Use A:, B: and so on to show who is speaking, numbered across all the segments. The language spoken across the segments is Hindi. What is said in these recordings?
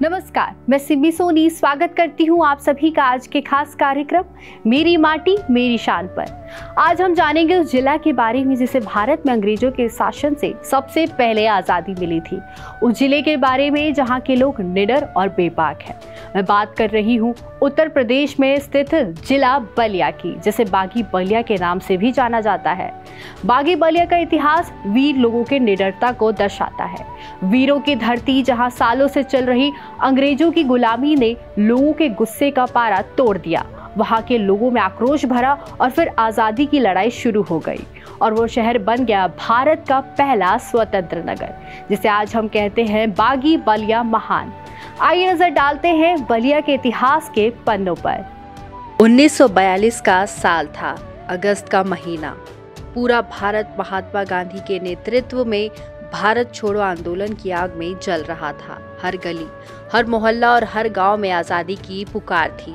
A: नमस्कार, मैं सिमी सोनी स्वागत करती हूँ आप सभी का आज के खास कार्यक्रम मेरी माटी मेरी शान पर। आज हम जानेंगे उस जिला के बारे में जिसे भारत में अंग्रेजों के शासन से सबसे पहले आज़ादी मिली थी। उस जिले के बारे में जहाँ के लोग निडर और बेबाक हैं। मैं बात कर रही हूँ उत्तर प्रदेश में स्थित जिला बलिया की, जिसे बागी बलिया के नाम से भी जाना जाता है। बागी बलिया का इतिहास वीर लोगों के निडरता को दर्शाता है। वीरों की धरती जहाँ सालों से चल रही अंग्रेजों की गुलामी ने लोगों के गुस्से का पारा तोड़ दिया। वहां के लोगों में आक्रोश भरा और फिर आजादी की लड़ाई शुरू हो गई और वो शहर बन गया भारत का पहला स्वतंत्र नगर, जिसे आज हम कहते हैं बागी बलिया महान। आइए नजर डालते हैं बलिया के इतिहास के पन्नों पर। 1942 का साल था, अगस्त का महीना। पूरा भारत महात्मा गांधी के नेतृत्व में भारत छोड़ो आंदोलन की आग में जल रहा था। हर गली, हर मोहल्ला और हर गांव में आजादी की पुकार थी।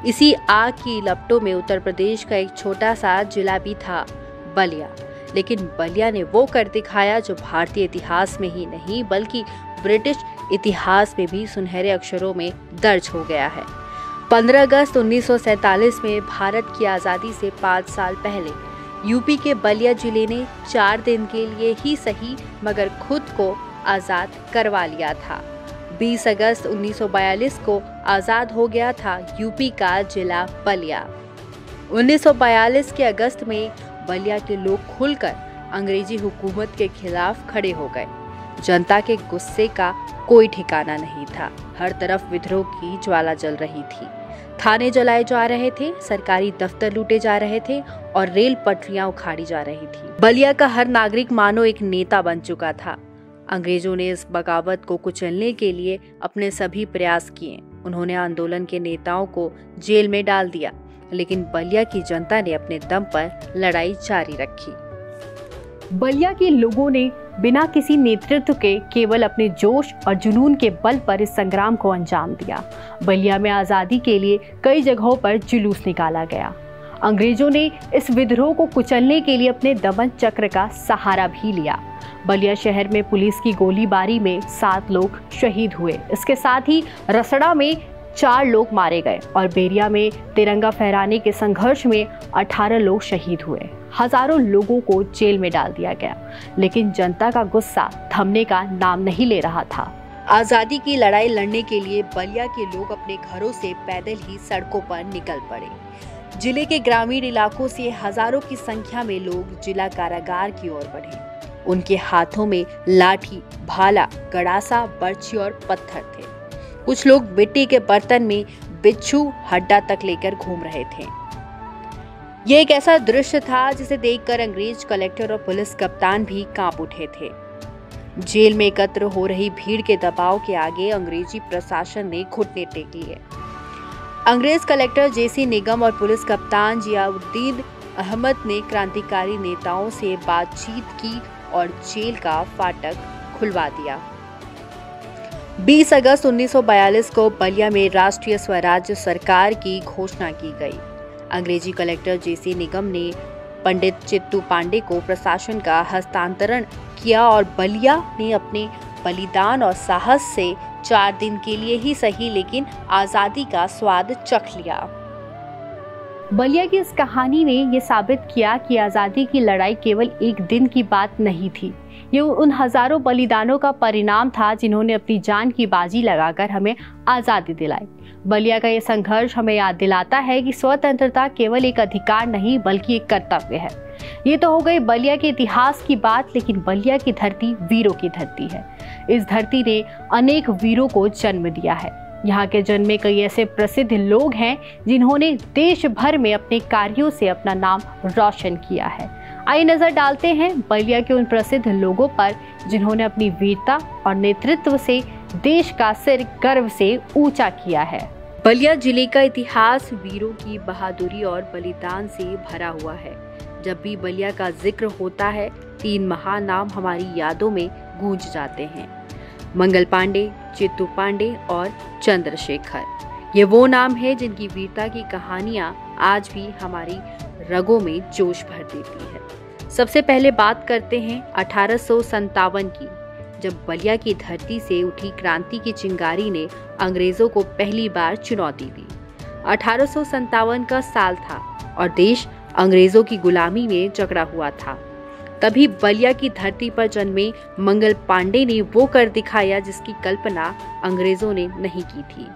A: इसी आग की लपटों में उत्तर प्रदेश का एक छोटा सा जिला भी था, बलिया। लेकिन बलिया ने वो कर दिखाया जो भारतीय इतिहास में ही नहीं बल्कि ब्रिटिश इतिहास में भी सुनहरे अक्षरों में दर्ज हो गया है। 15 अगस्त 1947 में भारत की आजादी से 5 साल पहले यूपी के बलिया जिले ने 4 दिन के लिए ही सही मगर खुद को आजाद करवा लिया था। 20 अगस्त 1942 को आजाद हो गया था यूपी का जिला बलिया। 1942 के अगस्त में बलिया के लोग खुलकर अंग्रेजी हुकूमत के खिलाफ खड़े हो गए। जनता के गुस्से का कोई ठिकाना नहीं था। हर तरफ विद्रोह की ज्वाला जल रही थी। थाने जलाए जा रहे थे, सरकारी दफ्तर लूटे जा रहे थे और रेल पटरियां उखाड़ी जा रही थी। बलिया का हर नागरिक मानो एक नेता बन चुका था। अंग्रेजों ने इस बगावत को कुचलने के लिए अपने सभी प्रयास किए। उन्होंने आंदोलन के नेताओं को जेल में डाल दिया, लेकिन बलिया की जनता ने अपने दम पर लड़ाई जारी रखी। बलिया के लोगों ने बिना किसी नेतृत्व के केवल अपने जोश और जुनून के बल पर इस संग्राम को अंजाम दिया। बलिया में आजादी के लिए कई जगहों पर जुलूस निकाला गया। अंग्रेजों ने इस विद्रोह को कुचलने के लिए अपने दमन चक्र का सहारा भी लिया। बलिया शहर में पुलिस की गोलीबारी में 7 लोग शहीद हुए। इसके साथ ही रसड़ा में 4 लोग मारे गए और बेरिया में तिरंगा फहराने के संघर्ष में 18 लोग शहीद हुए। हजारों लोगों को जेल में डाल दिया गया, लेकिन जनता का गुस्सा थमने का नाम नहीं ले रहा था। आजादी की लड़ाई लड़ने के लिए बलिया के लोग अपने घरों से पैदल ही सड़कों पर निकल पड़े। जिले के ग्रामीण इलाकों से हजारों की संख्या में लोग जिला कारागार की ओर बढ़े। उनके हाथों में लाठी, भाला, गड़ासा, बर्छी और पत्थर थे। कुछ लोग मिट्टी के बर्तन में बिच्छू, हड्डा तक लेकर घूम रहे थे। यह एक ऐसा दृश्य था जिसे देखकर अंग्रेज कलेक्टर और पुलिस कप्तान भी कांप उठे थे। जेल में एकत्र हो रही भीड़ के दबाव के आगे अंग्रेजी प्रशासन ने घुटने टेक लिए। अंग्रेज कलेक्टर जेसी निगम और पुलिस कप्तान जियाउद्दीन अहमद ने क्रांतिकारी नेताओं से बातचीत की और जेल का फाटक खुलवा दिया। 20 अगस्त 1942 को बलिया में राष्ट्रीय स्वराज्य सरकार की घोषणा की गई। अंग्रेजी कलेक्टर जेसी निगम ने पंडित चित्तू पांडे को प्रशासन का हस्तांतरण किया और बलिया ने अपने बलिदान और साहस से 4 दिन के लिए ही सही लेकिन आजादी का स्वाद चख लिया। बलिया की इस कहानी ने यह साबित किया कि आजादी की लड़ाई केवल एक दिन की बात नहीं थी। ये उन हजारों बलिदानों का परिणाम था जिन्होंने अपनी जान की बाजी लगाकर हमें आजादी दिलाई। बलिया का ये संघर्ष हमें याद दिलाता है कि स्वतंत्रता केवल एक अधिकार नहीं बल्कि एक कर्तव्य है। ये तो हो गई बलिया के इतिहास की बात, लेकिन बलिया की धरती वीरों की धरती है। इस धरती ने अनेक वीरों को जन्म दिया है। यहाँ के जन्मे कई ऐसे प्रसिद्ध लोग हैं जिन्होंने देश भर में अपने कार्यों से अपना नाम रोशन किया है। आइए नजर डालते हैं बलिया के उन प्रसिद्ध लोगों पर जिन्होंने अपनी वीरता और नेतृत्व से देश का सिर गर्व से ऊंचा किया है। बलिया जिले का इतिहास वीरों की बहादुरी और बलिदान से भरा हुआ है। जब भी बलिया का जिक्र होता है 3 महान नाम हमारी यादों में गूंज जाते हैं, मंगल पांडे, चित्तू पांडे और चंद्रशेखर। ये वो नाम है जिनकी वीरता की कहानियां आज भी हमारी रगों में जोश भर देती है। सबसे पहले बात करते हैं 1857 की, जब बलिया की धरती से उठी क्रांति की चिंगारी ने अंग्रेजों को पहली बार चुनौती दी। 1857 का साल था और देश अंग्रेजों की गुलामी में जकड़ा हुआ था। तभी बलिया की धरती पर जन्मे मंगल पांडे ने वो कर दिखाया जिसकी कल्पना अंग्रेजों ने नहीं की थी।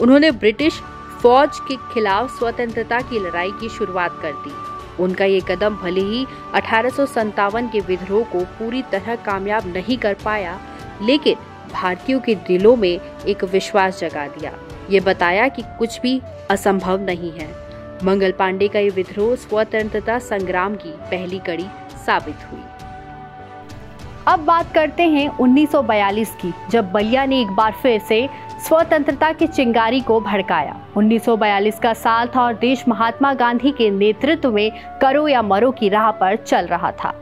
A: उन्होंने ब्रिटिश फौज के खिलाफ स्वतंत्रता की लड़ाई की शुरुआत कर दी। उनका ये कदम भले ही 1857 के विद्रोह को पूरी तरह कामयाब नहीं कर पाया, लेकिन भारतीयों के दिलों में एक विश्वास जगा दिया। ये बताया कि कुछ भी असंभव नहीं है। मंगल पांडे का ये विद्रोह स्वतंत्रता संग्राम की पहली कड़ी साबित हुई। अब बात करते हैं 1942 की, जब बलिया ने एक बार फिर से स्वतंत्रता की चिंगारी को भड़काया। 1942 का साल था और देश महात्मा गांधी के नेतृत्व में करो या मरो की राह पर चल रहा था।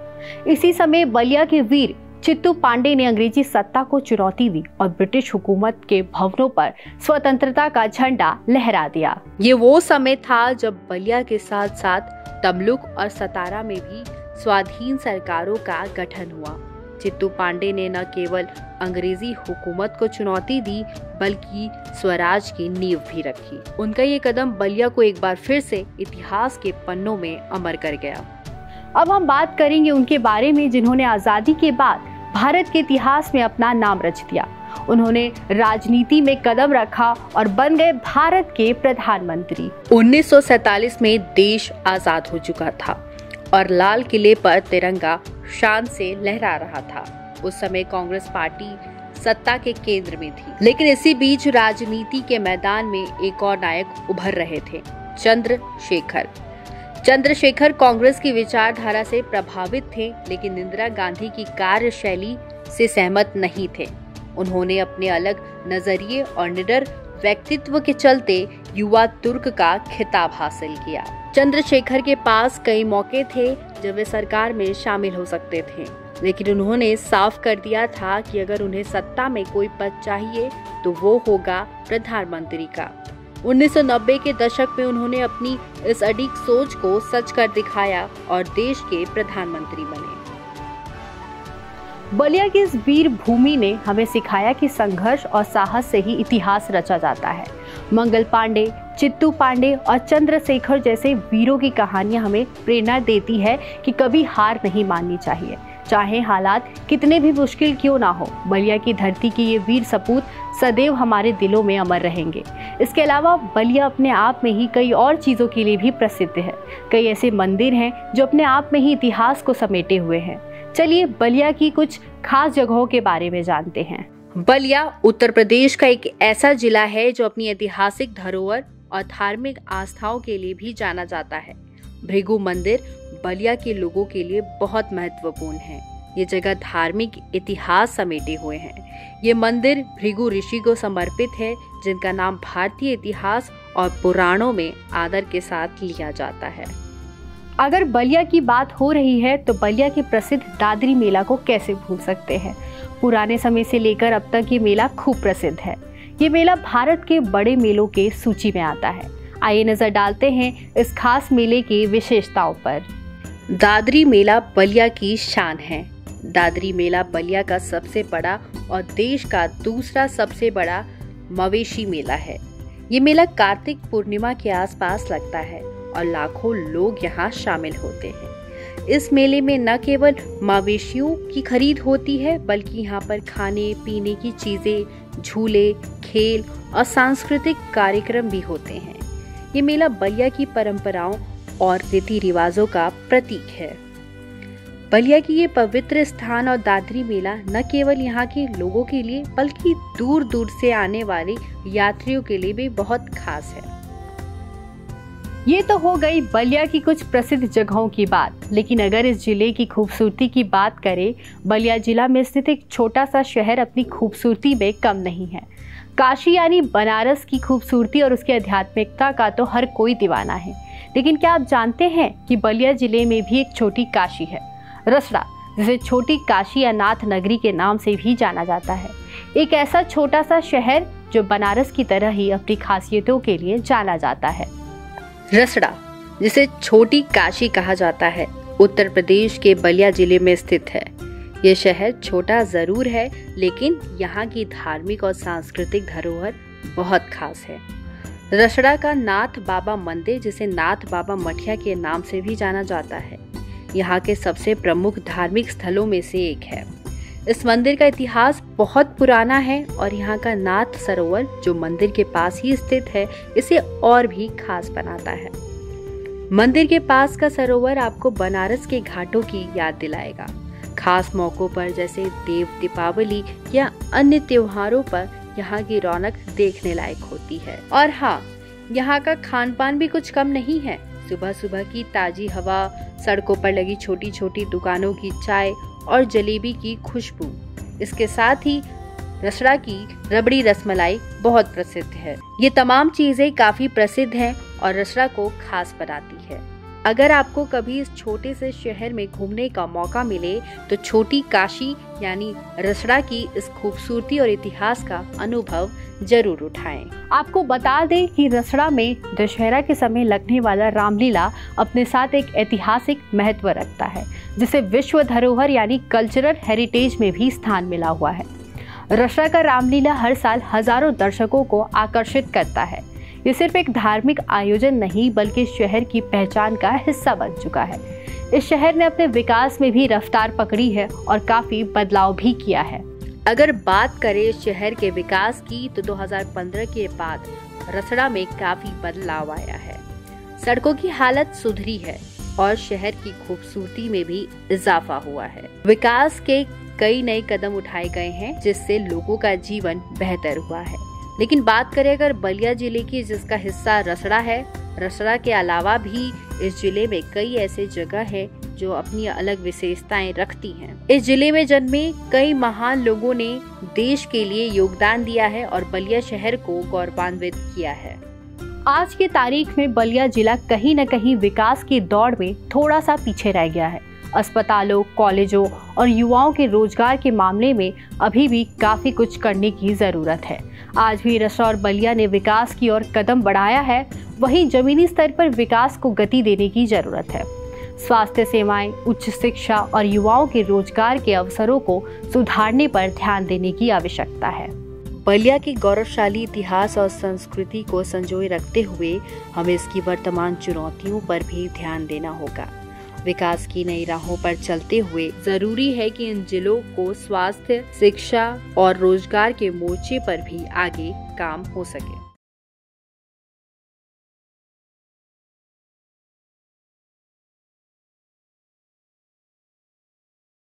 A: इसी समय बलिया के वीर चित्तू पांडे ने अंग्रेजी सत्ता को चुनौती दी और ब्रिटिश हुकूमत के भवनों पर स्वतंत्रता का झंडा लहरा दिया। ये वो समय था जब बलिया के साथ साथ तमलुक और सतारा में भी स्वाधीन सरकारों का गठन हुआ। चित्तू पांडे ने न केवल अंग्रेजी हुकूमत को चुनौती दी बल्कि स्वराज की नींव भी रखी। उनका ये कदम बलिया को एक बार फिर से इतिहास के पन्नों में अमर कर गया। अब हम बात करेंगे उनके बारे में जिन्होंने आजादी के बाद भारत के इतिहास में अपना नाम रच दिया। उन्होंने राजनीति में कदम रखा और बन गए भारत के प्रधानमंत्री। 1947 में देश आजाद हो चुका था और लाल किले पर तिरंगा शान से लहरा रहा था। उस समय कांग्रेस पार्टी सत्ता के केंद्र में थी, लेकिन इसी बीच राजनीति के मैदान में एक और नायक उभर रहे थे, चंद्रशेखर। चंद्रशेखर कांग्रेस की विचारधारा से प्रभावित थे, लेकिन इंदिरा गांधी की कार्यशैली से सहमत नहीं थे। उन्होंने अपने अलग नजरिए और निडर व्यक्तित्व के चलते युवा तुर्क का खिताब हासिल किया। चंद्रशेखर के पास कई मौके थे जब वे सरकार में शामिल हो सकते थे, लेकिन उन्होंने साफ कर दिया था कि अगर उन्हें सत्ता में कोई पद चाहिए तो वो होगा प्रधानमंत्री का। 1990 के दशक में उन्होंने अपनी इस अडिग सोच को सच कर दिखाया और देश के प्रधानमंत्री बने। बलिया की इस वीर भूमि ने हमें सिखाया कि संघर्ष और साहस से ही इतिहास रचा जाता है। मंगल पांडे, चित्तू पांडे और चंद्रशेखर जैसे वीरों की कहानियां हमें प्रेरणा देती है कि कभी हार नहीं माननी चाहिए, चाहे हालात कितने भी मुश्किल क्यों ना हो। बलिया की धरती के ये वीर सपूत सदैव हमारे दिलों में अमर रहेंगे। इसके अलावा बलिया अपने आप में ही कई और चीज़ों के लिए भी प्रसिद्ध है। कई ऐसे मंदिर हैं जो अपने आप में ही इतिहास को समेटे हुए हैं। चलिए बलिया की कुछ खास जगहों के बारे में जानते हैं। बलिया उत्तर प्रदेश का एक ऐसा जिला है जो अपनी ऐतिहासिक धरोहर और धार्मिक आस्थाओं के लिए भी जाना जाता है। भृगु मंदिर बलिया के लोगों के लिए बहुत महत्वपूर्ण है। ये जगह धार्मिक इतिहास समेटे हुए हैं। ये मंदिर भृगु ऋषि को समर्पित है, जिनका नाम भारतीय इतिहास और पुराणों में आदर के साथ लिया जाता है। अगर बलिया की बात हो रही है तो बलिया के प्रसिद्ध दादरी मेला को कैसे भूल सकते हैं। पुराने समय से लेकर अब तक ये मेला खूब प्रसिद्ध है। ये मेला भारत के बड़े मेलों के सूची में आता है। आइए नजर डालते हैं इस खास मेले की विशेषताओं पर। दादरी मेला बलिया की शान है। दादरी मेला बलिया का सबसे बड़ा और देश का दूसरा सबसे बड़ा मवेशी मेला है। ये मेला कार्तिक पूर्णिमा के आसपास लगता है और लाखों लोग यहाँ शामिल होते हैं। इस मेले में न केवल मवेशियों की खरीद होती है, बल्कि यहाँ पर खाने पीने की चीजें, झूले, खेल और सांस्कृतिक कार्यक्रम भी होते हैं। ये मेला बलिया की परंपराओं और रीति रिवाजों का प्रतीक है। बलिया की ये पवित्र स्थान और दादरी मेला न केवल यहाँ के लोगों के लिए बल्कि दूर दूर से आने वाले यात्रियों के लिए भी बहुत खास है। ये तो हो गई बलिया की कुछ प्रसिद्ध जगहों की बात, लेकिन अगर इस जिले की खूबसूरती की बात करें, बलिया जिला में स्थित एक छोटा सा शहर अपनी खूबसूरती में कम नहीं है। काशी यानी बनारस की खूबसूरती और उसकी आध्यात्मिकता का तो हर कोई दीवाना है, लेकिन क्या आप जानते हैं कि बलिया जिले में भी एक छोटी काशी है, रसड़ा, जिसे छोटी काशी या नाथ नगरी के नाम से भी जाना जाता है। एक ऐसा छोटा सा शहर जो बनारस की तरह ही अपनी खासियतों के लिए जाना जाता है। रसड़ा, जिसे छोटी काशी कहा जाता है, उत्तर प्रदेश के बलिया जिले में स्थित है। ये शहर छोटा जरूर है, लेकिन यहाँ की धार्मिक और सांस्कृतिक धरोहर बहुत खास है। रसड़ा का नाथ बाबा मंदिर, जिसे नाथ बाबा मठिया के नाम से भी जाना जाता है, यहाँ के सबसे प्रमुख धार्मिक स्थलों में से एक है। इस मंदिर का इतिहास बहुत पुराना है और यहाँ का नाथ सरोवर, जो मंदिर के पास ही स्थित है, इसे और भी खास बनाता है। मंदिर के पास का सरोवर आपको बनारस के घाटों की याद दिलाएगा। खास मौकों पर जैसे देव दीपावली या अन्य त्योहारों पर यहाँ की रौनक देखने लायक होती है। और हाँ, यहाँ का खान पान भी कुछ कम नहीं है। सुबह सुबह की ताजी हवा, सड़कों पर लगी छोटी छोटी दुकानों की चाय और जलेबी की खुशबू, इसके साथ ही रसड़ा की रबड़ी रसमलाई बहुत प्रसिद्ध है। ये तमाम चीजें काफी प्रसिद्ध हैं और रसड़ा को खास बनाती है। अगर आपको कभी इस छोटे से शहर में घूमने का मौका मिले तो छोटी काशी यानी रसड़ा की इस खूबसूरती और इतिहास का अनुभव जरूर उठाएं। आपको बता दें कि रसड़ा में दशहरा के समय लगने वाला रामलीला अपने साथ एक ऐतिहासिक महत्व रखता है, जिसे विश्व धरोहर यानी कल्चरल हेरिटेज में भी स्थान मिला हुआ है। रसड़ा का रामलीला हर साल हजारों दर्शकों को आकर्षित करता है। ये सिर्फ एक धार्मिक आयोजन नहीं, बल्कि शहर की पहचान का हिस्सा बन चुका है। इस शहर ने अपने विकास में भी रफ्तार पकड़ी है और काफी बदलाव भी किया है। अगर बात करें इस शहर के विकास की, तो 2015 के बाद रसड़ा में काफी बदलाव आया है। सड़कों की हालत सुधरी है और शहर की खूबसूरती में भी इजाफा हुआ है। विकास के कई नए कदम उठाए गए हैं, जिससे लोगों का जीवन बेहतर हुआ है। लेकिन बात करें अगर बलिया जिले की, जिसका हिस्सा रसड़ा है, रसड़ा के अलावा भी इस जिले में कई ऐसे जगह है जो अपनी अलग विशेषताएं रखती हैं। इस जिले में जन्मे कई महान लोगों ने देश के लिए योगदान दिया है और बलिया शहर को गौरवान्वित किया है। आज की तारीख में बलिया जिला कहीं न कहीं विकास की दौड़ में थोड़ा सा पीछे रह गया है। अस्पतालों, कॉलेजों और युवाओं के रोजगार के मामले में अभी भी काफी कुछ करने की जरूरत है। आज भी रसड़ा और बलिया ने विकास की ओर कदम बढ़ाया है, वहीं जमीनी स्तर पर विकास को गति देने की जरूरत है। स्वास्थ्य सेवाएं, उच्च शिक्षा और युवाओं के रोजगार के अवसरों को सुधारने पर ध्यान देने की आवश्यकता है। बलिया की गौरवशाली इतिहास और संस्कृति को संजोए रखते हुए हमें इसकी वर्तमान चुनौतियों पर भी ध्यान देना होगा। विकास की नई राहों पर चलते हुए जरूरी है कि इन जिलों को स्वास्थ्य, शिक्षा और रोजगार के मोर्चे पर भी आगे काम हो सके।